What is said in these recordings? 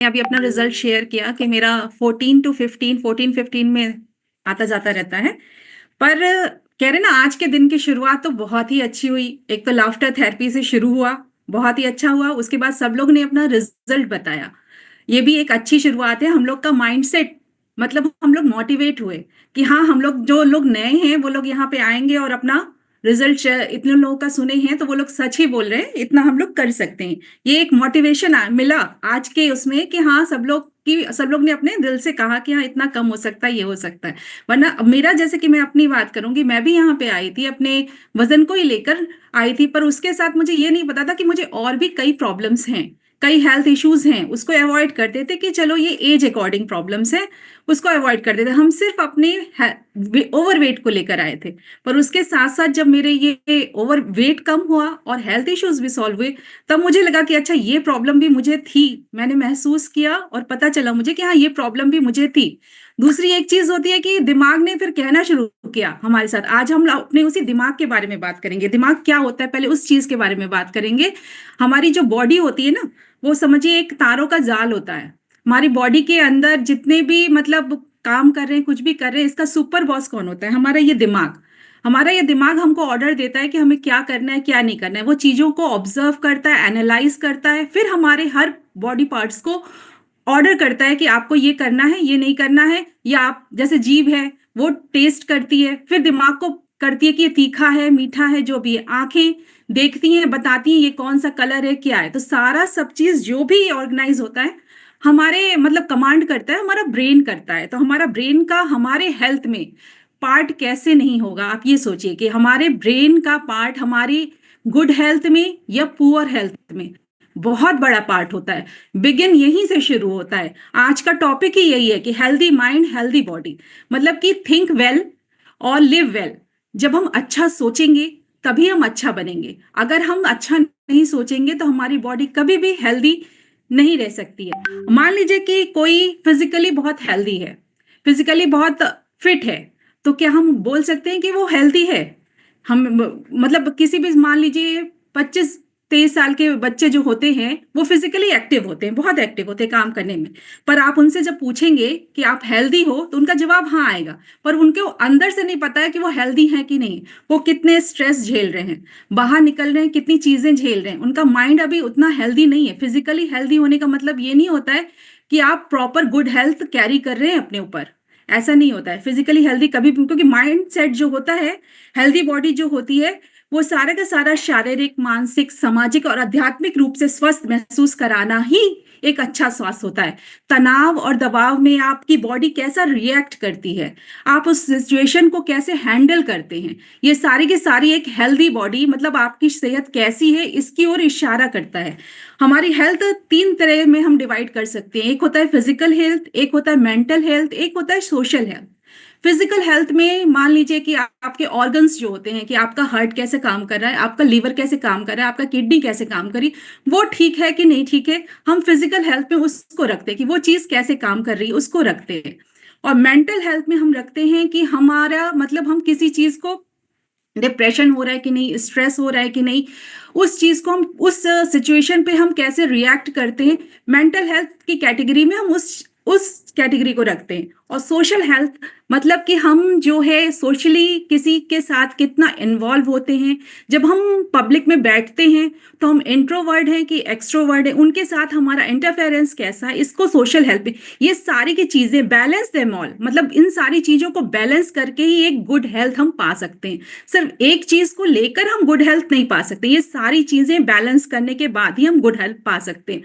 अभी अपना result share किया कि मेरा 14 में आता जाता रहता है। पर कह रहे ना, आज के दिन की शुरुआत तो बहुत ही अच्छी हुई। एक तो लाफ्टर थेरेपी से शुरू हुआ, बहुत ही अच्छा हुआ। उसके बाद सब लोग ने अपना रिजल्ट बताया। ये भी एक अच्छी शुरुआत है। हम लोग का माइंडसेट, मतलब हम लोग मोटिवेट हुए कि हाँ, हम लोग जो लोग नए हैं वो लोग यहाँ पे आएंगे और अपना रिजल्ट इतने लोगों का सुने हैं तो वो लोग सच ही बोल रहे हैं, इतना हम लोग कर सकते हैं। ये एक मोटिवेशन मिला आज के उसमें कि हाँ, सब लोग ने अपने दिल से कहा कि हाँ, इतना कम हो सकता है, ये हो सकता है। वरना अब मेरा, जैसे कि मैं अपनी बात करूंगी, मैं भी यहाँ पे आई थी अपने वजन को ही लेकर आई थी, पर उसके साथ मुझे ये नहीं पता था कि मुझे और भी कई प्रॉब्लम्स हैं, कई हेल्थ इश्यूज हैं। उसको अवॉइड करते थे कि चलो ये एज अकॉर्डिंग प्रॉब्लम्स है, उसको अवॉइड करते थे। हम सिर्फ अपने ओवरवेट को लेकर आए थे। पर उसके साथ साथ जब मेरे ये ओवर वेट कम हुआ और हेल्थ इश्यूज भी सॉल्व हुए, तब मुझे लगा कि अच्छा, ये प्रॉब्लम भी मुझे थी। मैंने महसूस किया और पता चला मुझे कि हाँ, ये प्रॉब्लम भी मुझे थी। दूसरी एक चीज होती है कि दिमाग ने फिर कहना शुरू किया हमारे साथ। आज हम अपने उसी दिमाग के बारे में बात करेंगे। दिमाग क्या होता है, पहले उस चीज के बारे में बात करेंगे। हमारी जो बॉडी होती है ना, वो समझिए एक तारों का जाल होता है। हमारी बॉडी के अंदर जितने भी मतलब काम कर रहे हैं, कुछ भी कर रहे हैं, इसका सुपर बॉस कौन होता है? हमारा ये दिमाग। हमारा ये दिमाग हमको ऑर्डर देता है कि हमें क्या करना है, क्या नहीं करना है। वो चीजों को ऑब्जर्व करता है, एनालाइज करता है, फिर हमारे हर बॉडी पार्ट्स को ऑर्डर करता है कि आपको ये करना है, ये नहीं करना है। या आप जैसे जीभ है, वो टेस्ट करती है, फिर दिमाग को करती है कि ये तीखा है, मीठा है, जो भी है। आंखें देखती हैं, बताती हैं ये कौन सा कलर है, क्या है। तो सारा सब चीज जो भी ऑर्गेनाइज होता है, हमारे मतलब कमांड करता है, हमारा ब्रेन करता है। तो हमारा ब्रेन का हमारे हेल्थ में पार्ट कैसे नहीं होगा? आप ये सोचिए कि हमारे ब्रेन का पार्ट हमारी गुड हेल्थ में या पुअर हेल्थ में बहुत बड़ा पार्ट होता है। बिगिन यहीं से शुरू होता है। आज का टॉपिक ही यही है कि हेल्दी माइंड हेल्दी बॉडी, मतलब कि थिंक वेल और लिव वेल। जब हम अच्छा सोचेंगे तभी हम अच्छा बनेंगे। अगर हम अच्छा नहीं सोचेंगे तो हमारी बॉडी कभी भी हेल्दी नहीं रह सकती है। मान लीजिए कि कोई फिजिकली बहुत हेल्दी है, फिजिकली बहुत फिट है, तो क्या हम बोल सकते हैं कि वो हेल्दी है? हम मतलब किसी भी, मान लीजिए 25-23 साल के बच्चे जो होते हैं, वो फिजिकली एक्टिव होते हैं, बहुत एक्टिव होते हैं काम करने में। पर आप उनसे जब पूछेंगे कि आप हेल्दी हो, तो उनका जवाब हाँ आएगा। पर उनके अंदर से नहीं पता है कि वो हेल्दी है कि नहीं। वो कितने स्ट्रेस झेल रहे हैं, बाहर निकल रहे हैं, कितनी चीजें झेल रहे हैं। उनका माइंड अभी उतना हेल्दी नहीं है। फिजिकली हेल्दी होने का मतलब ये नहीं होता है कि आप प्रॉपर गुड हेल्थ कैरी कर रहे हैं अपने ऊपर। ऐसा नहीं होता है। फिजिकली हेल्दी कभी भी, क्योंकि माइंड सेट जो होता है, हेल्दी बॉडी जो होती है, वो सारा का सारा शारीरिक, मानसिक, सामाजिक और आध्यात्मिक रूप से स्वस्थ महसूस कराना ही एक अच्छा स्वास्थ्य होता है। तनाव और दबाव में आपकी बॉडी कैसा रिएक्ट करती है, आप उस सिचुएशन को कैसे हैंडल करते हैं, ये सारी की सारी एक हेल्दी बॉडी, मतलब आपकी सेहत कैसी है, इसकी ओर इशारा करता है। हमारी हेल्थ 3 तरह में हम डिवाइड कर सकते हैं। एक होता है फिजिकल हेल्थ, एक होता है मेंटल हेल्थ, एक होता है सोशल हेल्थ। फिजिकल हेल्थ में मान लीजिए कि आपके ऑर्गन्स जो होते हैं, कि आपका हार्ट कैसे काम कर रहा है, आपका लीवर कैसे काम कर रहा है, आपका किडनी कैसे काम करी, वो ठीक है कि नहीं ठीक है। हम फिजिकल हेल्थ में उसको रखते हैं कि वो चीज कैसे काम कर रही है, उसको रखते हैं। और मेंटल हेल्थ में हम रखते हैं कि हमारा मतलब हम किसी चीज को, डिप्रेशन हो रहा है कि नहीं, स्ट्रेस हो रहा है कि नहीं, उस चीज को हम, उस सिचुएशन पे हम कैसे रिएक्ट करते हैं। मेंटल हेल्थ की कैटेगरी में हम उस कैटेगरी को रखते हैं। और सोशल हेल्थ मतलब कि हम जो है सोशली किसी के साथ कितना इन्वॉल्व होते हैं। जब हम पब्लिक में बैठते हैं तो हम इंट्रोवर्ड हैं कि एक्सट्रोवर्ड हैं, उनके साथ हमारा इंटरफेरेंस कैसा है, इसको सोशल हेल्थ में। ये सारी की चीजें बैलेंस देम ऑल, मतलब इन सारी चीजों को बैलेंस करके ही एक गुड हेल्थ हम पा सकते हैं। सिर्फ एक चीज को लेकर हम गुड हेल्थ नहीं पा सकते, ये सारी चीजें बैलेंस करने के बाद ही हम गुड हेल्थ पा सकते हैं।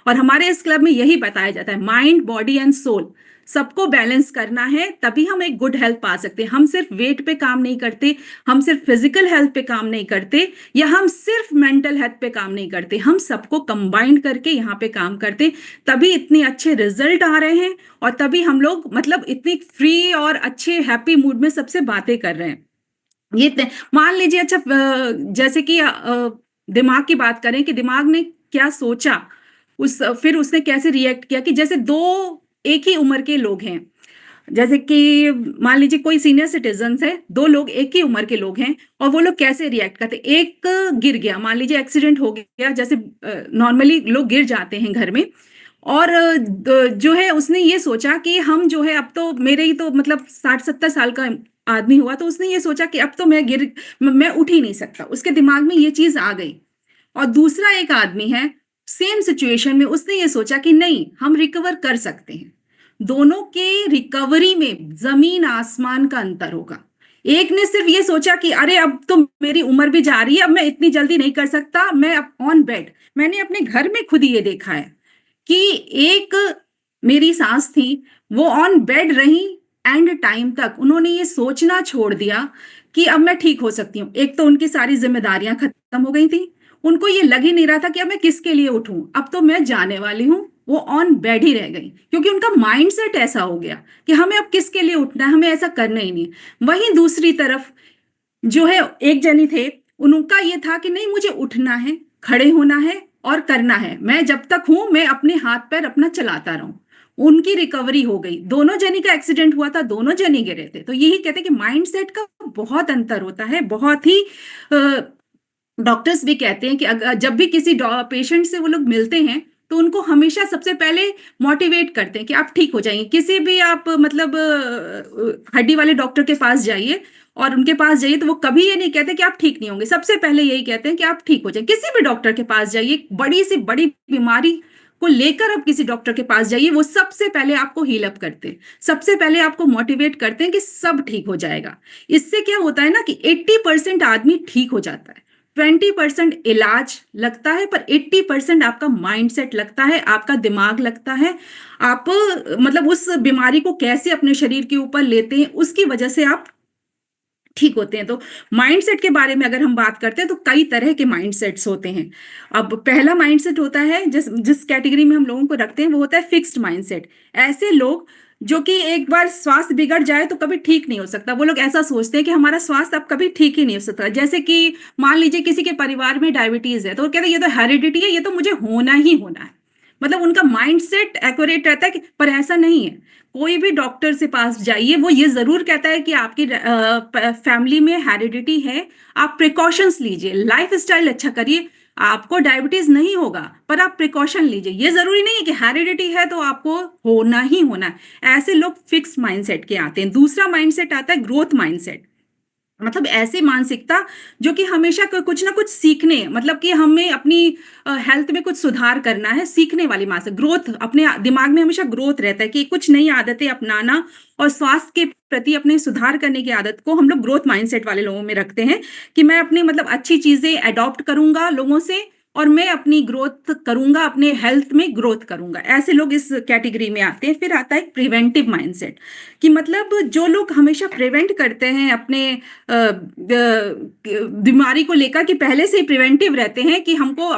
और हमारे इस क्लब में यही बताया जाता है, माइंड बॉडी एंड सोल सबको बैलेंस करना है, तभी हम एक गुड हेल्थ पा सकते हैं। हम सिर्फ वेट पे काम नहीं करते, हम सिर्फ फिजिकल हेल्थ पे काम नहीं करते, या हम सिर्फ मेंटल हेल्थ पे काम नहीं करते, हम सबको कंबाइंड करके यहाँ पे काम करते। तभी इतने अच्छे रिजल्ट आ रहे हैं, और तभी हम लोग मतलब इतनी फ्री और अच्छे हैप्पी मूड में सबसे बातें कर रहे हैं। मान लीजिए, अच्छा, जैसे कि दिमाग की बात करें कि दिमाग ने क्या सोचा, फिर उसने कैसे रिएक्ट किया। कि जैसे दो एक ही उम्र के लोग हैं, जैसे कि मान लीजिए कोई सीनियर सिटीजन है, दो लोग एक ही उम्र के लोग हैं, और वो लोग कैसे रिएक्ट करते। एक गिर गया, मान लीजिए एक्सीडेंट हो गया, जैसे नॉर्मली लोग गिर जाते हैं घर में, और जो है उसने ये सोचा कि हम जो है अब तो मेरे ही तो मतलब 60-70 साल का आदमी हुआ, तो उसने ये सोचा कि अब तो मैं उठ ही नहीं सकता। उसके दिमाग में ये चीज़ आ गई। और दूसरा एक आदमी है, सेम सिचुएशन में, उसने ये सोचा कि नहीं, हम रिकवर कर सकते हैं। दोनों के रिकवरी में ज़मीन आसमान का अंतर होगा। एक ने सिर्फ ये सोचा कि अरे अब तो मेरी उम्र भी जा रही है, अब मैं इतनी जल्दी नहीं कर सकता, मैं अब ऑन बेड। मैंने अपने घर में खुद ही ये देखा है कि एक मेरी सास थी, वो ऑन बेड रही एंड टाइम तक। उन्होंने ये सोचना छोड़ दिया कि अब मैं ठीक हो सकती हूँ। एक तो उनकी सारी जिम्मेदारियां खत्म हो गई थी, उनको ये लग ही नहीं रहा था कि अब मैं किसके लिए उठूं, अब तो मैं जाने वाली हूँ। वो ऑन बेड ही रह गई क्योंकि उनका माइंड सेट ऐसा हो गया कि हमें अब किसके लिए उठना है, हमें ऐसा करना ही नहीं। वहीं दूसरी तरफ जो है एक जनी थे, उनका ये था कि नहीं, मुझे उठना है, खड़े होना है और करना है। मैं जब तक हूं मैं अपने हाथ पैर अपना चलाता रहूं। उनकी रिकवरी हो गई। दोनों जनी का एक्सीडेंट हुआ था, दोनों जनी गिरे थे। तो यही कहते हैं कि माइंड सेट का बहुत अंतर होता है, बहुत ही। डॉक्टर्स भी कहते हैं कि जब भी किसी पेशेंट से वो लोग मिलते हैं तो उनको हमेशा सबसे पहले मोटिवेट करते हैं कि आप ठीक हो जाएंगे। किसी भी आप मतलब हड्डी वाले डॉक्टर के पास जाइए और उनके पास जाइए तो वो कभी ये नहीं कहते कि आप ठीक नहीं होंगे। सबसे पहले यही कहते हैं कि आप ठीक हो जाए। किसी भी डॉक्टर के पास जाइए, बड़ी से बड़ी बीमारी को लेकर आप किसी डॉक्टर के पास जाइए, वो सबसे पहले आपको हील अप करते हैं, सबसे पहले आपको मोटिवेट करते हैं कि सब ठीक हो जाएगा। इससे क्या होता है ना कि 80% आदमी ठीक हो जाता है। 20% इलाज लगता है, पर 80% आपका माइंडसेट लगता है, आपका दिमाग लगता है। आप मतलब उस बीमारी को कैसे अपने शरीर के ऊपर लेते हैं, उसकी वजह से आप ठीक होते हैं। तो माइंडसेट के बारे में अगर हम बात करते हैं तो कई तरह के माइंडसेट्स होते हैं। अब पहला माइंडसेट होता है, जिस जिस कैटेगरी में हम लोगों को रखते हैं, वो होता है फिक्स्ड माइंडसेट। ऐसे लोग जो कि एक बार स्वास्थ्य बिगड़ जाए तो कभी ठीक नहीं हो सकता। वो लोग ऐसा सोचते हैं कि हमारा स्वास्थ्य अब कभी ठीक ही नहीं हो सकता। जैसे कि मान लीजिए किसी के परिवार में डायबिटीज है, तो वो कहते हैं ये तो हेरिडिटी है, ये तो मुझे होना ही होना है। मतलब उनका माइंडसेट एक्यूरेट रहता है कि, पर ऐसा नहीं है। कोई भी डॉक्टर से पास जाइए, वो ये जरूर कहता है कि आपकी फैमिली में हेरिडिटी है, आप प्रिकॉशंस लीजिए, लाइफ स्टाइल अच्छा करिए, आपको डायबिटीज नहीं होगा, पर आप प्रिकॉशन लीजिए। ये जरूरी नहीं है कि हेरिडिटी है तो आपको होना ही होना है। ऐसे लोग फिक्स माइंडसेट के आते हैं। दूसरा माइंडसेट आता है ग्रोथ माइंडसेट। मतलब ऐसी मानसिकता जो कि हमेशा कुछ ना कुछ सीखने, मतलब कि हमें अपनी हेल्थ में कुछ सुधार करना है, सीखने वाली मानसिक ग्रोथ। अपने दिमाग में हमेशा ग्रोथ रहता है कि कुछ नई आदतें अपनाना और स्वास्थ्य के प्रति अपने सुधार करने की आदत को हम लोग ग्रोथ माइंडसेट वाले लोगों में रखते हैं कि मैं अपनी मतलब अच्छी चीजें अडॉप्ट करूंगा लोगों से, और मैं अपनी ग्रोथ करूंगा, अपने हेल्थ में ग्रोथ करूंगा। ऐसे लोग इस कैटेगरी में आते हैं। फिर आता है प्रिवेंटिव माइंडसेट, कि मतलब जो लोग हमेशा प्रिवेंट करते हैं अपने बीमारी को लेकर, कि पहले से ही प्रिवेंटिव रहते हैं कि हमको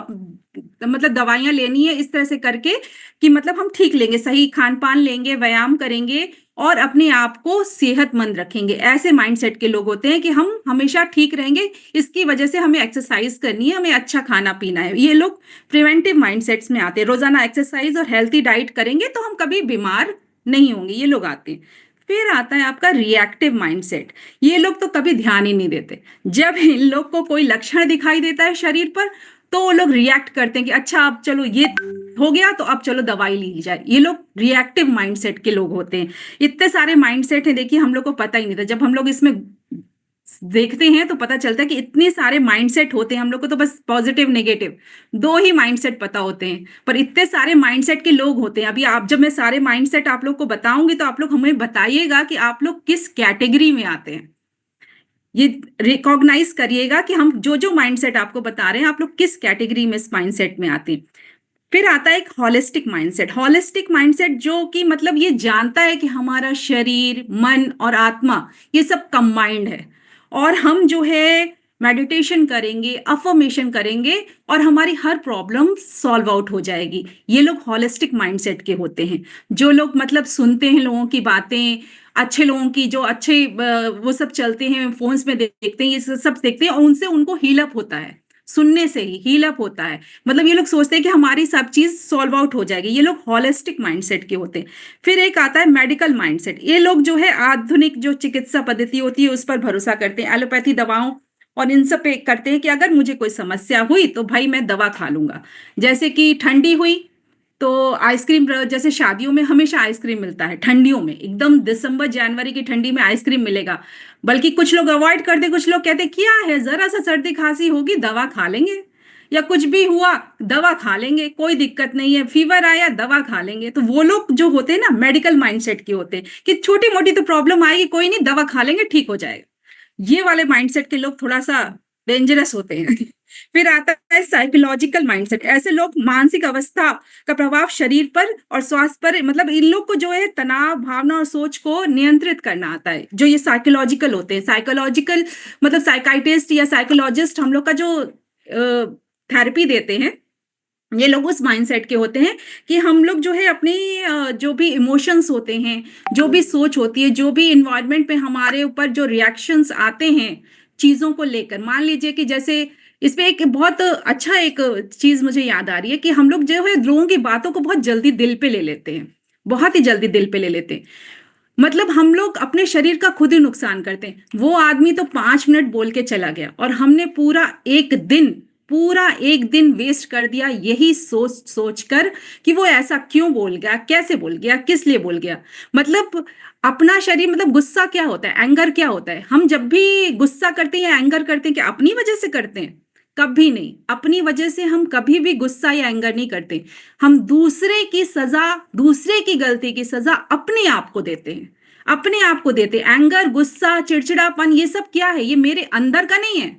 मतलब दवाइयां लेनी है इस तरह से करके कि मतलब हम ठीक लेंगे, सही खान पान लेंगे, व्यायाम करेंगे और अपने आप को सेहतमंद रखेंगे। ऐसे माइंडसेट के लोग होते हैं कि हम हमेशा ठीक रहेंगे, इसकी वजह से हमें एक्सरसाइज करनी है, हमें अच्छा खाना पीना है। ये लोग प्रिवेंटिव माइंडसेट्स में आते हैं। रोजाना एक्सरसाइज और हेल्थी डाइट करेंगे तो हम कभी बीमार नहीं होंगे, ये लोग आते हैं। फिर आता है आपका रिएक्टिव माइंडसेट। ये लोग तो कभी ध्यान ही नहीं देते। जब इन लोग को कोई लक्षण दिखाई देता है शरीर पर, तो वो लोग रिएक्ट करते हैं कि अच्छा अब चलो ये हो गया तो अब चलो दवाई ली जाए। ये लोग रिएक्टिव माइंडसेट के लोग होते हैं। इतने सारे माइंडसेट हैं, देखिए हम लोग को पता ही नहीं था। जब हम लोग इसमें देखते हैं तो पता चलता है कि इतने सारे माइंडसेट होते हैं। हम लोग को तो बस पॉजिटिव नेगेटिव दो ही माइंडसेट पता होते हैं, पर इतने सारे माइंडसेट के लोग होते हैं। अभी आप, जब मैं सारे माइंडसेट आप लोग को बताऊंगी तो आप लोग हमें बताइएगा कि आप लोग किस कैटेगरी में आते हैं। ये रिकॉग्नाइज करिएगा कि हम जो जो माइंडसेट आपको बता रहे हैं, आप लोग किस कैटेगरी में इस माइंडसेट में आते हैं। फिर आता है एक हॉलिस्टिक माइंडसेट। हॉलिस्टिक माइंडसेट जो कि मतलब ये जानता है कि हमारा शरीर, मन और आत्मा ये सब कंबाइंड है, और हम जो है मेडिटेशन करेंगे, अफर्मेशन करेंगे और हमारी हर प्रॉब्लम सॉल्व आउट हो जाएगी। ये लोग हॉलिस्टिक माइंडसेट के होते हैं। जो लोग मतलब सुनते हैं लोगों की बातें, अच्छे लोगों की जो अच्छे वो सब चलते हैं, फोन्स में देखते हैं, ये सब देखते हैं और उनसे उनको हील अप होता है। सुनने से ही हील अप होता है। मतलब ये लोग सोचते हैं कि हमारी सब चीज सॉल्व आउट हो जाएगी। ये लोग हॉलिस्टिक माइंडसेट के होते हैं। फिर एक आता है मेडिकल माइंडसेट। ये लोग जो है आधुनिक जो चिकित्सा पद्धति होती है उस पर भरोसा करते हैं, एलोपैथी दवाओं और इन सब पे करते हैं कि अगर मुझे कोई समस्या हुई तो भाई मैं दवा खा लूंगा। जैसे कि ठंडी हुई तो आइसक्रीम जैसे शादियों में हमेशा आइसक्रीम मिलता है, ठंडियों में एकदम दिसंबर जनवरी की ठंडी में आइसक्रीम मिलेगा। बल्कि कुछ लोग अवॉइड करते, कुछ लोग कहते क्या है, जरा सा सर्दी खांसी होगी दवा खा लेंगे, या कुछ भी हुआ दवा खा लेंगे, कोई दिक्कत नहीं है, फीवर आया दवा खा लेंगे। तो वो लोग जो होते हैं ना, मेडिकल माइंडसेट के होते हैं कि छोटी मोटी तो प्रॉब्लम आएगी, कोई नहीं, दवा खा लेंगे ठीक हो जाएगा। ये वाले माइंडसेट के लोग थोड़ा सा डेंजरस होते हैं। फिर आता है साइकोलॉजिकल माइंडसेट। ऐसे लोग मानसिक अवस्था का प्रभाव शरीर पर और स्वास्थ्य पर, मतलब इन लोग को जो है तनाव, भावना और सोच को नियंत्रित करना आता है। जो ये साइकोलॉजिकल होते हैं, साइकोलॉजिकल मतलब साइकाइटिस्ट या साइकोलॉजिस्ट हम लोग का जो थेरेपी देते हैं, ये लोग उस माइंडसेट के होते हैं कि हम लोग जो है अपनी जो भी इमोशंस होते हैं, जो भी सोच होती है, जो भी इन्वायरमेंट पे हमारे ऊपर जो रिएक्शंस आते हैं चीजों को लेकर, मान लीजिए कि जैसे इसमें एक बहुत अच्छा एक चीज मुझे याद आ रही है कि हम लोग जो है लोगों की बातों को बहुत जल्दी दिल पे ले लेते हैं, बहुत ही जल्दी दिल पे ले लेते हैं। मतलब हम लोग अपने शरीर का खुद ही नुकसान करते हैं। वो आदमी तो 5 मिनट बोल के चला गया और हमने पूरा एक दिन वेस्ट कर दिया यही सोच सोच कर कि वो ऐसा क्यों बोल गया, कैसे बोल गया, किस लिए बोल गया। मतलब अपना शरीर, मतलब गुस्सा क्या होता है, एंगर क्या होता है, हम जब भी गुस्सा करते हैं या एंगर करते हैं क्या अपनी वजह से करते हैं? कभी नहीं, अपनी वजह से हम कभी भी गुस्सा या एंगर नहीं करते। हम दूसरे की सजा, दूसरे की गलती की सजा अपने आप को देते हैं, अपने आप को देते हैं। एंगर, गुस्सा, चिड़चिड़ापन, ये सब क्या है? ये मेरे अंदर का नहीं है,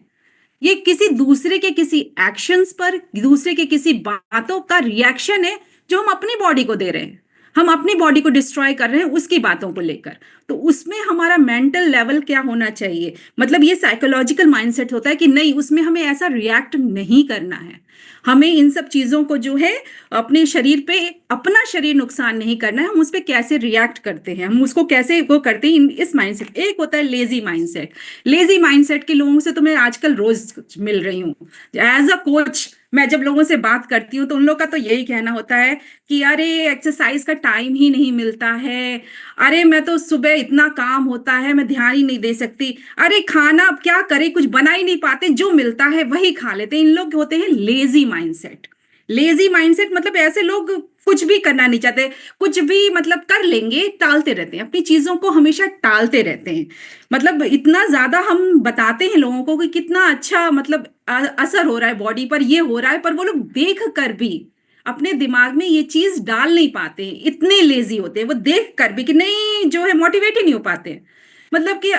ये किसी दूसरे के किसी एक्शंस पर, दूसरे के किसी बातों का रिएक्शन है जो हम अपनी बॉडी को दे रहे हैं। हम अपनी बॉडी को डिस्ट्रॉय कर रहे हैं उसकी बातों को लेकर। तो उसमें हमारा मेंटल लेवल क्या होना चाहिए? मतलब ये साइकोलॉजिकल माइंडसेट होता है कि नहीं, उसमें हमें ऐसा रिएक्ट नहीं करना है। हमें इन सब चीजों को जो है अपने शरीर पे, अपना शरीर नुकसान नहीं करना है। हम उस पे कैसे रिएक्ट करते हैं, हम उसको कैसे वो करते हैं, इस माइंडसेट। एक होता है लेजी माइंडसेट। लेजी माइंडसेट के लोगों से तो मैं आजकल रोज मिल रही हूँ एज अ कोच। मैं जब लोगों से बात करती हूँ तो उन लोग का तो यही कहना होता है कि अरे एक्सरसाइज का टाइम ही नहीं मिलता है, अरे मैं तो सुबह इतना काम होता है मैं ध्यान ही नहीं दे सकती, अरे खाना अब क्या करें, कुछ बना ही नहीं पाते, जो मिलता है वही खा लेते हैं। इन लोग होते हैं लेजी माइंडसेट। लेजी माइंडसेट मतलब ऐसे लोग कुछ भी करना नहीं चाहते, कुछ भी मतलब कर लेंगे, टालते रहते हैं, अपनी चीजों को हमेशा टालते रहते हैं। मतलब इतना ज्यादा हम बताते हैं लोगों को कि कितना अच्छा मतलब असर हो रहा है बॉडी पर, ये हो रहा है, पर वो लोग देख कर भी अपने दिमाग में ये चीज डाल नहीं पाते हैं, इतने लेजी होते हैं वो देख कर भी कि नहीं, जो है मोटिवेट ही नहीं हो पाते हैं। मतलब कि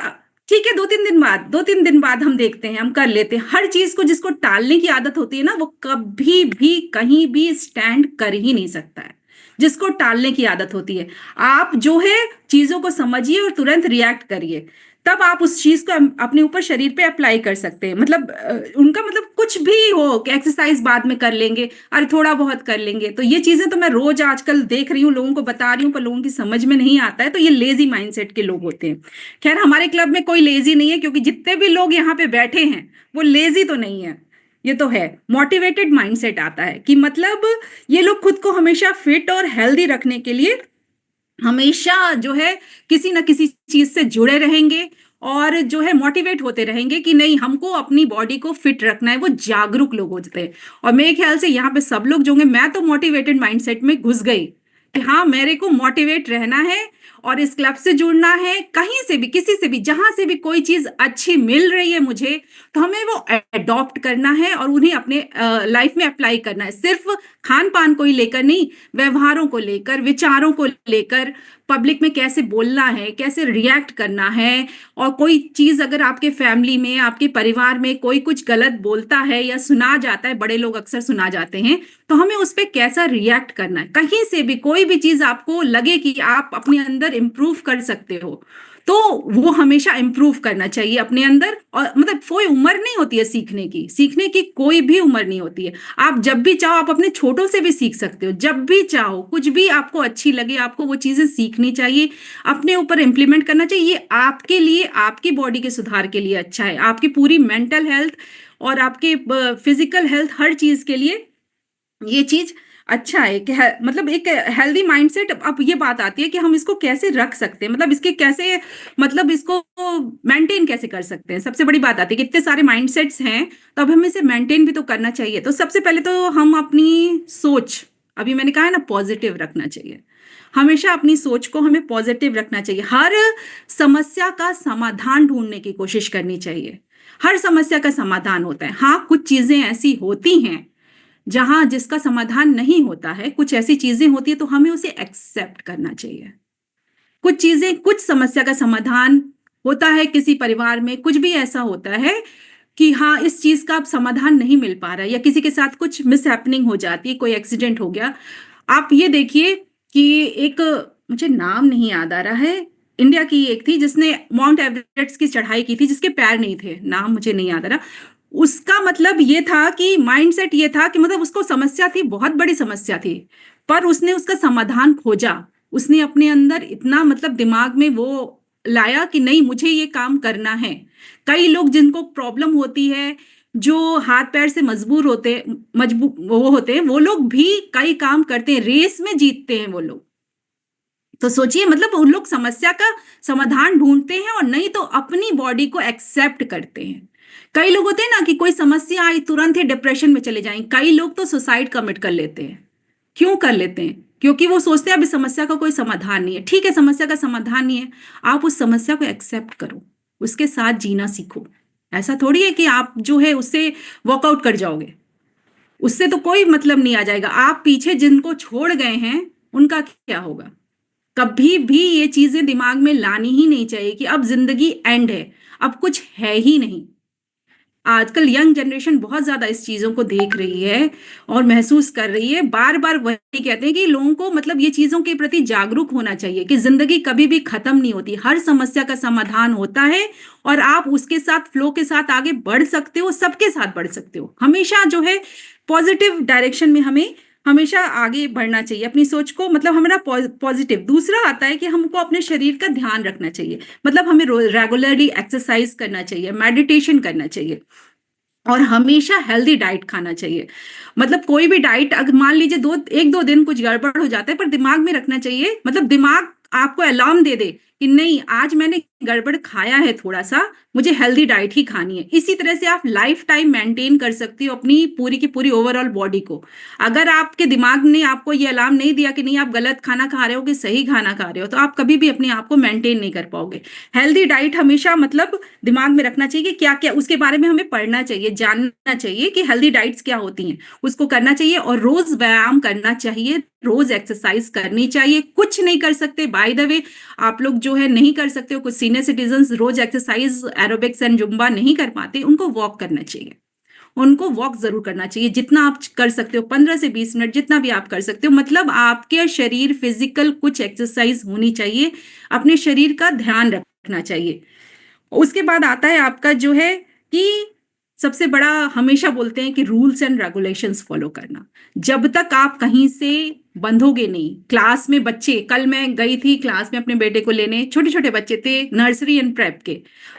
ठीक है, 2-3 दिन बाद हम देखते हैं, हम कर लेते हैं हर चीज को। जिसको टालने की आदत होती है ना, वो कभी भी कहीं भी स्टैंड कर ही नहीं सकता है, जिसको टालने की आदत होती है। आप जो है चीजों को समझिए और तुरंत रिएक्ट करिए, तब आप उस चीज को अपने ऊपर शरीर पे अप्लाई कर सकते हैं। मतलब उनका मतलब कुछ भी हो कि एक्सरसाइज बाद में कर लेंगे, अरे थोड़ा बहुत कर लेंगे। तो ये चीजें तो मैं रोज आजकल देख रही हूँ, लोगों को बता रही हूँ, पर लोगों की समझ में नहीं आता है। तो ये लेजी माइंडसेट के लोग होते हैं। खैर हमारे क्लब में कोई लेजी नहीं है, क्योंकि जितने भी लोग यहाँ पे बैठे हैं वो लेजी तो नहीं है। ये तो है मोटिवेटेड माइंडसेट आता है कि मतलब ये लोग खुद को हमेशा फिट और हेल्दी रखने के लिए हमेशा जो है किसी ना किसी चीज से जुड़े रहेंगे और जो है मोटिवेट होते रहेंगे कि नहीं, हमको अपनी बॉडी को फिट रखना है। वो जागरूक लोग होते हैं। और मेरे ख्याल से यहाँ पे सब लोग जो होंगे, मैं तो मोटिवेटेड माइंडसेट में घुस गई कि हाँ, मेरे को मोटिवेट रहना है और इस क्लब से जुड़ना है। कहीं से भी, किसी से भी, जहां से भी कोई चीज अच्छी मिल रही है मुझे, तो हमें वो अडॉप्ट करना है और उन्हें अपने लाइफ में अप्लाई करना है। सिर्फ खान पान को ही लेकर नहीं, व्यवहारों को लेकर, विचारों को लेकर, पब्लिक में कैसे बोलना है, कैसे रिएक्ट करना है। और कोई चीज अगर आपके फैमिली में, आपके परिवार में कोई कुछ गलत बोलता है या सुना जाता है, बड़े लोग अक्सर सुना जाते हैं, तो हमें उस पर कैसा रिएक्ट करना है। कहीं से भी कोई भी चीज आपको लगे कि आप अपने अंदर इंप्रूव कर सकते हो, तो वो हमेशा इंप्रूव करना चाहिए अपने अंदर। और मतलब कोई उम्र नहीं होती है सीखने की, सीखने की कोई भी उम्र नहीं होती है। आप जब भी चाहो आप अपने छोटों से भी सीख सकते हो, जब भी चाहो, कुछ भी आपको अच्छी लगे, आपको वो चीजें सीखनी चाहिए, अपने ऊपर इंप्लीमेंट करना चाहिए। ये आपके लिए, आपकी बॉडी के सुधार के लिए अच्छा है, आपकी पूरी मेंटल हेल्थ और आपके फिजिकल हेल्थ, हर चीज के लिए ये चीज अच्छा है कि मतलब एक हेल्दी माइंडसेट। अब ये बात आती है कि हम इसको कैसे रख सकते हैं, मतलब इसके कैसे, मतलब इसको मेंटेन कैसे कर सकते हैं। सबसे बड़ी बात आती है कि इतने सारे माइंडसेट्स हैं, तो अब हमें इसे मेंटेन भी तो करना चाहिए। तो सबसे पहले तो हम अपनी सोच, अभी मैंने कहा है ना, पॉजिटिव रखना चाहिए। हमेशा अपनी सोच को हमें पॉजिटिव रखना चाहिए। हर समस्या का समाधान ढूंढने की कोशिश करनी चाहिए। हर समस्या का समाधान होता है। हाँ, कुछ चीजें ऐसी होती हैं जहां जिसका समाधान नहीं होता है, कुछ ऐसी चीजें होती है तो हमें उसे एक्सेप्ट करना चाहिए। कुछ चीजें, कुछ समस्या का समाधान होता है किसी परिवार में, कुछ भी ऐसा होता है कि हाँ, इस चीज का अब समाधान नहीं मिल पा रहा है, या किसी के साथ कुछ मिसहैपनिंग हो जाती है, कोई एक्सीडेंट हो गया। आप ये देखिए कि एक, मुझे नाम नहीं याद आ रहा है, इंडिया की एक थी जिसने माउंट एवरेस्ट की चढ़ाई की थी, जिसके पैर नहीं थे, नाम मुझे नहीं याद आ रहा। उसका मतलब ये था कि माइंडसेट ये था कि मतलब उसको समस्या थी, बहुत बड़ी समस्या थी, पर उसने उसका समाधान खोजा। उसने अपने अंदर इतना मतलब दिमाग में वो लाया कि नहीं, मुझे ये काम करना है। कई लोग जिनको प्रॉब्लम होती है, जो हाथ पैर से मजबूर होते, मजबूर वो होते हैं, वो लोग भी कई काम करते हैं, रेस में जीतते हैं वो लोग। तो सोचिए, मतलब उन लोग समस्या का समाधान ढूंढते हैं और नहीं तो अपनी बॉडी को एक्सेप्ट करते हैं। कई लोग होते हैं ना कि कोई समस्या आई तुरंत ही डिप्रेशन में चले जाएं। कई लोग तो सुसाइड कमिट कर लेते हैं। क्यों कर लेते हैं? क्योंकि वो सोचते हैं अभी समस्या का कोई समाधान नहीं है। ठीक है, समस्या का समाधान नहीं है, आप उस समस्या को एक्सेप्ट करो, उसके साथ जीना सीखो। ऐसा थोड़ी है कि आप जो है उससे वॉकआउट कर जाओगे, उससे तो कोई मतलब नहीं आ जाएगा। आप पीछे जिनको छोड़ गए हैं उनका क्या होगा? कभी भी ये चीजें दिमाग में लानी ही नहीं चाहिए कि अब जिंदगी एंड है, अब कुछ है ही नहीं। आजकल यंग जनरेशन बहुत ज्यादा इस चीजों को देख रही है और महसूस कर रही है। बार बार वही कहते हैं कि लोगों को मतलब ये चीजों के प्रति जागरूक होना चाहिए कि जिंदगी कभी भी खत्म नहीं होती, हर समस्या का समाधान होता है और आप उसके साथ, फ्लो के साथ आगे बढ़ सकते हो, सबके साथ बढ़ सकते हो। हमेशा जो है पॉजिटिव डायरेक्शन में हमें हमेशा आगे बढ़ना चाहिए, अपनी सोच को मतलब हमारा पॉजिटिव। दूसरा आता है कि हमको अपने शरीर का ध्यान रखना चाहिए, मतलब हमें रेगुलरली एक्सरसाइज करना चाहिए, मेडिटेशन करना चाहिए और हमेशा हेल्दी डाइट खाना चाहिए। मतलब कोई भी डाइट, अगर मान लीजिए एक दो दिन कुछ गड़बड़ हो जाता है, पर दिमाग में रखना चाहिए, मतलब दिमाग आपको अलार्म दे दे कि नहीं, आज मैंने गड़बड़ खाया है थोड़ा सा, मुझे हेल्दी डाइट ही खानी है। इसी तरह से आप लाइफ टाइम मेंटेन कर सकती हो अपनी पूरी की पूरी ओवरऑल बॉडी को। अगर आपके दिमाग ने आपको ये अलार्म नहीं दिया कि नहीं आप गलत खाना खा रहे हो कि सही खाना खा रहे हो, तो आप कभी भी अपने आप को मेंटेन नहीं कर पाओगे। हेल्दी डाइट हमेशा मतलब दिमाग में रखना चाहिए कि क्या क्या उसके बारे में हमें पढ़ना चाहिए, जानना चाहिए कि हेल्दी डाइट्स क्या होती हैं, उसको करना चाहिए। और रोज व्यायाम करना चाहिए, रोज एक्सरसाइज करनी चाहिए। कुछ नहीं कर सकते, बाय द वे आप लोग जो है नहीं कर सकते हो, कुछ सीनियर सिटीजन रोज एक्सरसाइज, एरोबिक्स एंड जुम्बा नहीं कर पाते, उनको वॉक करना चाहिए। उनको वॉक जरूर करना चाहिए, जितना आप कर सकते हो, 15 से 20 मिनट, जितना भी आप कर सकते हो। मतलब आपके शरीर फिजिकल कुछ एक्सरसाइज होनी चाहिए, अपने शरीर का ध्यान रखना चाहिए। उसके बाद आता है आपका जो है कि सबसे बड़ा, हमेशा बोलते हैं कि रूल्स एंड रेगुलेशंस फॉलो करना। जब तक आप कहीं से बंधोगे नहीं, क्लास में बच्चे, कल मैं गई थी क्लास में अपने बेटे को लेने, छोटे छोटे बच्चे थे, नर्सरी एंड प्रेप के,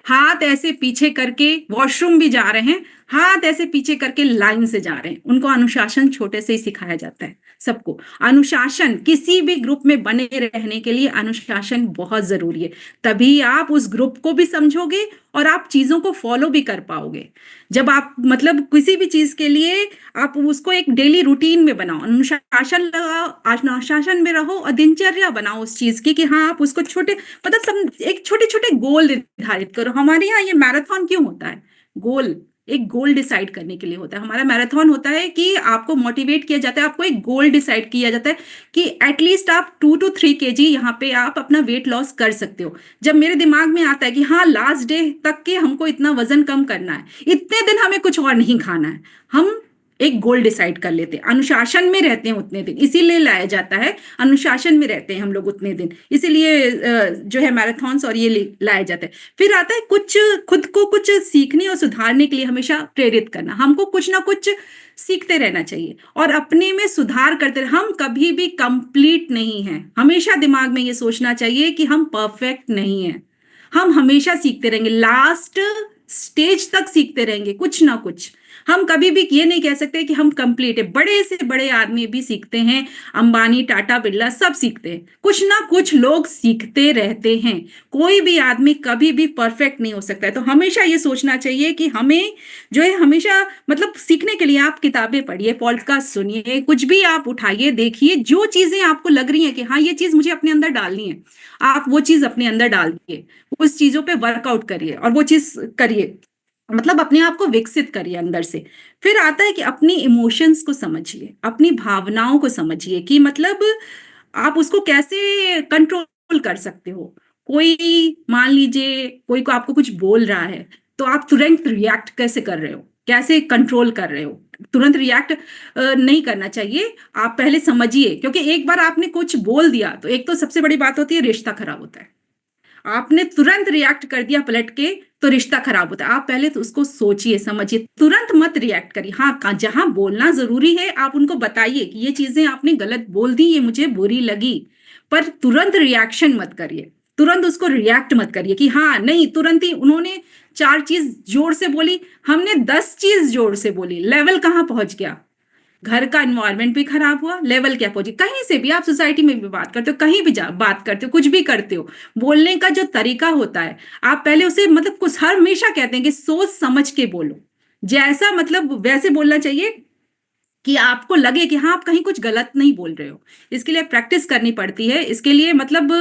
हाथ ऐसे पीछे करके वॉशरूम भी जा रहे हैं, हाथ ऐसे पीछे करके लाइन से जा रहे हैं। उनको अनुशासन छोटे से ही सिखाया जाता है सबको। अनुशासन, किसी भी ग्रुप में बने रहने के लिए अनुशासन बहुत जरूरी है, तभी आप उस ग्रुप को भी समझोगे और आप चीजों को फॉलो भी कर पाओगे। जब आप मतलब किसी भी चीज के लिए आप उसको एक डेली रूटीन में बनाओ, अनुशासन लगाओ, अनुशासन में रहो और दिनचर्या बनाओ उस चीज की कि हाँ, आप उसको छोटे, मतलब सब एक छोटे छोटे गोल निर्धारित करो। हमारे यहाँ ये मैराथन क्यों होता है? गोल, एक गोल डिसाइड करने के लिए होता है। हमारा मैराथन होता है कि आपको मोटिवेट किया जाता है, आपको एक गोल डिसाइड किया जाता है कि एटलीस्ट आप 2 to 3 kg यहाँ पे आप अपना वेट लॉस कर सकते हो। जब मेरे दिमाग में आता है कि हाँ, लास्ट डे तक के हमको इतना वजन कम करना है, इतने दिन हमें कुछ और नहीं खाना है, हम एक गोल डिसाइड कर लेते हैं, अनुशासन में रहते हैं उतने दिन, इसीलिए लाया जाता है, अनुशासन में रहते हैं हम लोग उतने दिन, इसीलिए जो है मैराथन्स और ये लाया जाता है। फिर आता है कुछ खुद को कुछ सीखने और सुधारने के लिए हमेशा प्रेरित करना। हमको कुछ ना कुछ सीखते रहना चाहिए और अपने में सुधार करते रहना। हम कभी भी कंप्लीट नहीं हैं, हमेशा दिमाग में ये सोचना चाहिए कि हम परफेक्ट नहीं हैं। हम हमेशा सीखते रहेंगे, लास्ट स्टेज तक सीखते रहेंगे कुछ ना कुछ। हम कभी भी ये नहीं कह सकते कि हम कंप्लीट है। बड़े से बड़े आदमी भी सीखते हैं, अंबानी, टाटा, बिरला सब सीखते हैं, कुछ ना कुछ लोग सीखते रहते हैं। कोई भी आदमी कभी भी परफेक्ट नहीं हो सकता है। तो हमेशा ये सोचना चाहिए कि हमें जो है हमेशा मतलब सीखने के लिए आप किताबें पढ़िए, पॉडकास्ट सुनिए, कुछ भी आप उठाइए, देखिए, जो चीजें आपको लग रही हैं कि हाँ ये चीज मुझे अपने अंदर डालनी है, आप वो चीज अपने अंदर डालिए, उस चीजों पे वर्कआउट करिए और वो चीज करिए, मतलब अपने आप को विकसित करिए अंदर से। फिर आता है कि अपनी इमोशंस को समझिए, अपनी भावनाओं को समझिए कि मतलब आप उसको कैसे कंट्रोल कर सकते हो। कोई मान लीजिए कोई को आपको कुछ बोल रहा है, तो आप तुरंत रिएक्ट कैसे कर रहे हो, कैसे कंट्रोल कर रहे हो। तुरंत रिएक्ट नहीं करना चाहिए, आप पहले समझिए, क्योंकि एक बार आपने कुछ बोल दिया तो एक तो सबसे बड़ी बात होती है रिश्ता खराब होता है। आपने तुरंत रिएक्ट कर दिया पलट के, तो रिश्ता खराब होता है। आप पहले तो उसको सोचिए, समझिए, तुरंत मत रिएक्ट करिए। हाँ, जहां बोलना जरूरी है आप उनको बताइए कि ये चीजें आपने गलत बोल दी, ये मुझे बुरी लगी, पर तुरंत रिएक्शन मत करिए, तुरंत उसको रिएक्ट मत करिए कि हाँ नहीं, तुरंत ही उन्होंने 4 चीज जोर से बोली, हमने 10 चीज जोर से बोली, लेवल कहाँ पहुंच गया, घर का एनवायरनमेंट भी खराब हुआ, लेवल क्या पहुंची। कहीं से भी आप सोसाइटी में भी बात करते हो, कहीं भी बात करते हो, कुछ भी करते हो, बोलने का जो तरीका होता है, आप पहले उसे मतलब कुछ हमेशा कहते हैं कि सोच समझ के बोलो, जैसा मतलब वैसे बोलना चाहिए कि आपको लगे कि हाँ आप कहीं कुछ गलत नहीं बोल रहे हो। इसके लिए प्रैक्टिस करनी पड़ती है, इसके लिए मतलब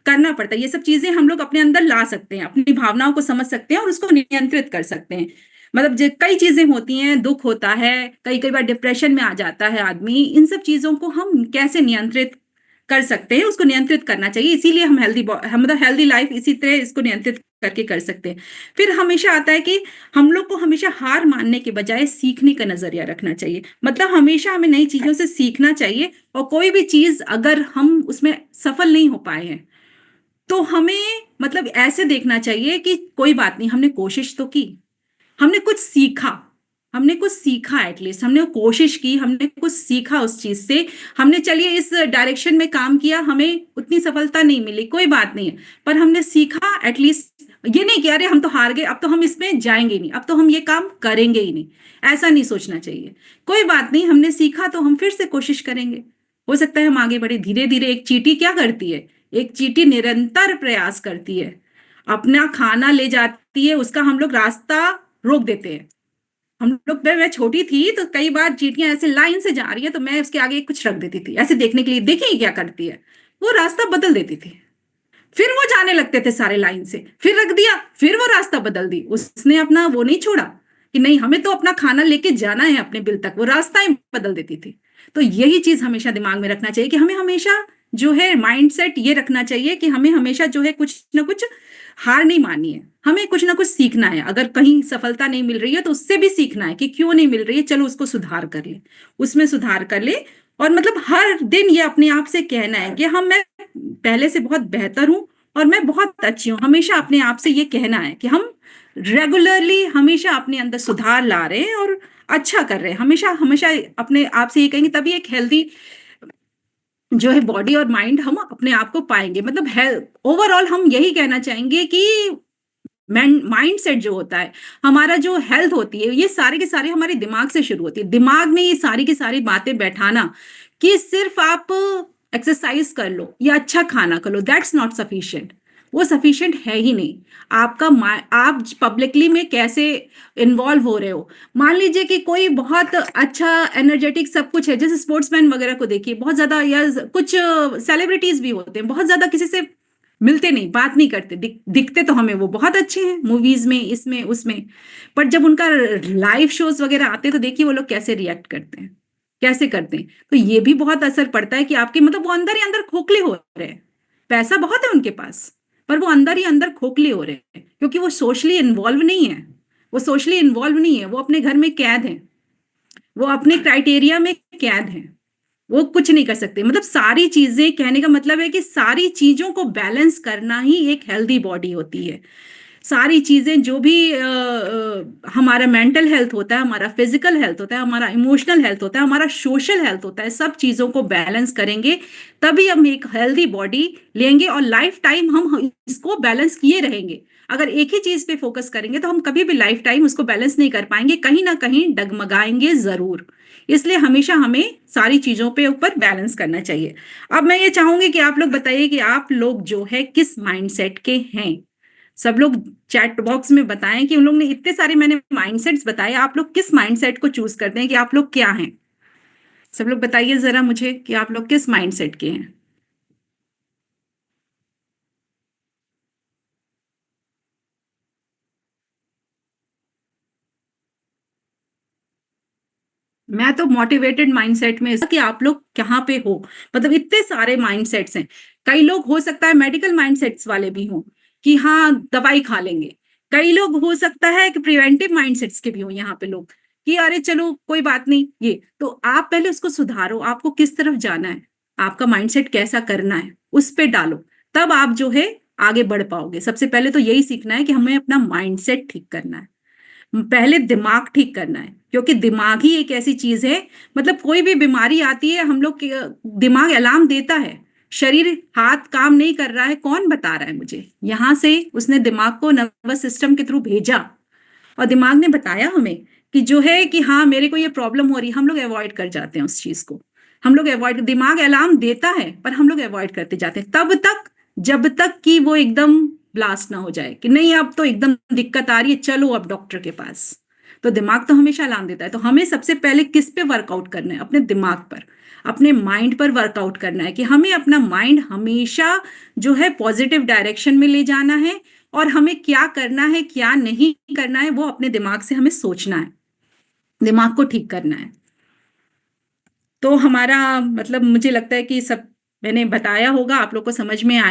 करना पड़ता है। ये सब चीजें हम लोग अपने अंदर ला सकते हैं, अपनी भावनाओं को समझ सकते हैं और उसको नियंत्रित कर सकते हैं। मतलब कई चीजें होती हैं, दुख होता है, कई कई बार डिप्रेशन में आ जाता है आदमी, इन सब चीजों को हम कैसे नियंत्रित कर सकते हैं, उसको नियंत्रित करना चाहिए। इसीलिए हम मतलब हेल्दी लाइफ इसी तरह इसको नियंत्रित करके कर सकते हैं। फिर हमेशा आता है कि हम लोग को हमेशा हार मानने के बजाय सीखने का नजरिया रखना चाहिए। मतलब हमेशा हमें नई चीजों से सीखना चाहिए, और कोई भी चीज अगर हम उसमें सफल नहीं हो पाए हैं, तो हमें मतलब ऐसे देखना चाहिए कि कोई बात नहीं, हमने कोशिश तो की, हमने कुछ सीखा, हमने कुछ सीखा, एटलीस्ट हमने कोशिश की, हमने कुछ सीखा उस चीज से। हमने चलिए इस डायरेक्शन में काम किया, हमें उतनी सफलता नहीं मिली, कोई बात नहीं है, पर हमने सीखा एटलीस्ट। ये नहीं कि अरे हम तो हार गए, अब तो हम इसमें जाएंगे नहीं, अब तो हम ये काम करेंगे ही नहीं, ऐसा नहीं सोचना चाहिए। कोई बात नहीं, हमने सीखा तो हम फिर से कोशिश करेंगे, हो सकता है हम आगे बढ़े धीरे धीरे। एक चींटी क्या करती है, एक चींटी निरंतर प्रयास करती है, अपना खाना ले जाती है, उसका हम लोग रास्ता रोक देते हैं। हम लोग मैं छोटी थी तो कई बार चींटियां ऐसे लाइन से जा रही है तो मैं उसके आगे कुछ रख देती थी, ऐसे देखने के लिए, देखिए क्या करती है, वो रास्ता बदल देती थी। फिर वो जाने लगते थे सारे लाइन से, फिर रख दिया, फिर वो रास्ता बदल दी, उसने अपना वो नहीं छोड़ा कि नहीं हमें तो अपना खाना लेके जाना है अपने बिल तक, वो रास्ता ही बदल देती थी। तो यही चीज हमेशा दिमाग में रखना चाहिए कि हमें हमेशा जो है माइंडसेट ये रखना चाहिए कि हमें हमेशा जो है कुछ ना कुछ हार नहीं माननी है, हमें कुछ ना कुछ सीखना है। अगर कहीं सफलता नहीं मिल रही है तो उससे भी सीखना है कि क्यों नहीं मिल रही है, चलो उसको सुधार कर ले, उसमें सुधार कर ले। और मतलब हर दिन ये अपने आप से कहना है कि हम मैं पहले से बहुत बेहतर हूं और मैं बहुत अच्छी हूँ। हमेशा अपने आप से ये कहना है कि हम रेगुलरली हमेशा अपने अंदर सुधार ला रहे हैं और अच्छा कर रहे हैं, हमेशा हमेशा अपने आप से ये कहेंगे, तभी एक हेल्दी जो है बॉडी और माइंड हम अपने आप को पाएंगे। मतलब हेल्थ ओवरऑल हम यही कहना चाहेंगे कि माइंड सेट जो होता है, हमारा जो हेल्थ होती है, ये सारे के सारे हमारे दिमाग से शुरू होती है। दिमाग में ये सारी की सारी बातें बैठाना कि सिर्फ आप एक्सरसाइज कर लो या अच्छा खाना कर लो, दैट्स नॉट सफिशिएंट, वो सफिशिएंट है ही नहीं। आपका आप पब्लिकली में कैसे इन्वॉल्व हो रहे हो। मान लीजिए कि कोई बहुत अच्छा एनर्जेटिक सब कुछ है, जैसे स्पोर्ट्समैन वगैरह को देखिए, बहुत ज्यादा, या कुछ सेलिब्रिटीज भी होते हैं, बहुत ज्यादा किसी से मिलते नहीं, बात नहीं करते, दिखते तो हमें वो बहुत अच्छे हैं मूवीज में, इसमें उसमें, पर जब उनका लाइव शोज वगैरह आते हैं तो देखिए वो लोग कैसे रिएक्ट करते हैं, कैसे करते हैं। तो ये भी बहुत असर पड़ता है कि आपके मतलब वो अंदर ही अंदर खोखले हो रहे हैं। पैसा बहुत है उनके पास, पर वो अंदर ही अंदर खोखले हो रहे हैं, क्योंकि वो सोशली इन्वॉल्व नहीं है, वो सोशली इन्वॉल्व नहीं है, वो अपने घर में कैद है, वो अपने क्राइटेरिया में कैद है, वो कुछ नहीं कर सकते। मतलब सारी चीजें, कहने का मतलब है कि सारी चीजों को बैलेंस करना ही एक हेल्दी बॉडी होती है। सारी चीजें जो भी हमारा मेंटल हेल्थ होता है, हमारा फिजिकल हेल्थ होता है, हमारा इमोशनल हेल्थ होता है, हमारा सोशल हेल्थ होता है, सब चीजों को बैलेंस करेंगे तभी हम एक हेल्दी बॉडी लेंगे और लाइफ टाइम हम इसको बैलेंस किए रहेंगे। अगर एक ही चीज पे फोकस करेंगे तो हम कभी भी लाइफ टाइम उसको बैलेंस नहीं कर पाएंगे, कहीं ना कहीं डगमगाएंगे जरूर। इसलिए हमेशा हमें सारी चीजों पे ऊपर बैलेंस करना चाहिए। अब मैं ये चाहूंगी कि आप लोग बताइए कि आप लोग जो है किस माइंडसेट के हैं। सब लोग चैट बॉक्स में बताएं कि उन लोग ने इतने सारे मैंने माइंडसेट्स बताए, आप लोग किस माइंडसेट को चूज करते हैं, कि आप लोग क्या हैं। सब लोग बताइए जरा मुझे कि आप लोग किस माइंडसेट के हैं। मैं तो मोटिवेटेड माइंडसेट में कि आप लोग कहाँ पे हो। मतलब इतने सारे माइंडसेट्स हैं। कई लोग हो सकता है मेडिकल माइंडसेट्स वाले भी हों कि हाँ दवाई खा लेंगे। कई लोग हो सकता है कि प्रिवेंटिव माइंडसेट्स के भी हो यहाँ पे लोग, कि अरे चलो कोई बात नहीं। ये तो आप पहले उसको सुधारो, आपको किस तरफ जाना है, आपका माइंडसेट कैसा करना है उस पे डालो, तब आप जो है आगे बढ़ पाओगे। सबसे पहले तो यही सीखना है कि हमें अपना माइंडसेट ठीक करना है, पहले दिमाग ठीक करना है, क्योंकि दिमाग ही एक ऐसी चीज है। मतलब कोई भी बीमारी आती है हम लोग दिमाग अलार्म देता है। शरीर हाथ काम नहीं कर रहा है, कौन बता रहा है मुझे, यहां से उसने दिमाग को नर्वस सिस्टम के थ्रू भेजा और दिमाग ने बताया हमें कि जो है कि हाँ मेरे को ये प्रॉब्लम हो रही है। हम लोग अवॉइड कर जाते हैं उस चीज को। हम लोग अवॉइड, दिमाग अलार्म देता है पर हम लोग अवॉइड करते जाते हैं तब तक जब तक कि वो एकदम ब्लास्ट ना हो जाए कि नहीं अब तो एकदम दिक्कत आ रही है, चलो अब डॉक्टर के पास। तो दिमाग तो हमेशा अलार्म देता है। तो हमें सबसे पहले किस पे वर्कआउट करना है, अपने दिमाग पर, अपने माइंड पर वर्कआउट करना है कि हमें अपना माइंड हमेशा जो है पॉजिटिव डायरेक्शन में ले जाना है। और हमें क्या करना है क्या नहीं करना है वो अपने दिमाग से हमें सोचना है, दिमाग को ठीक करना है। तो हमारा मतलब मुझे लगता है कि सब मैंने बताया होगा, आप लोग को समझ में आया।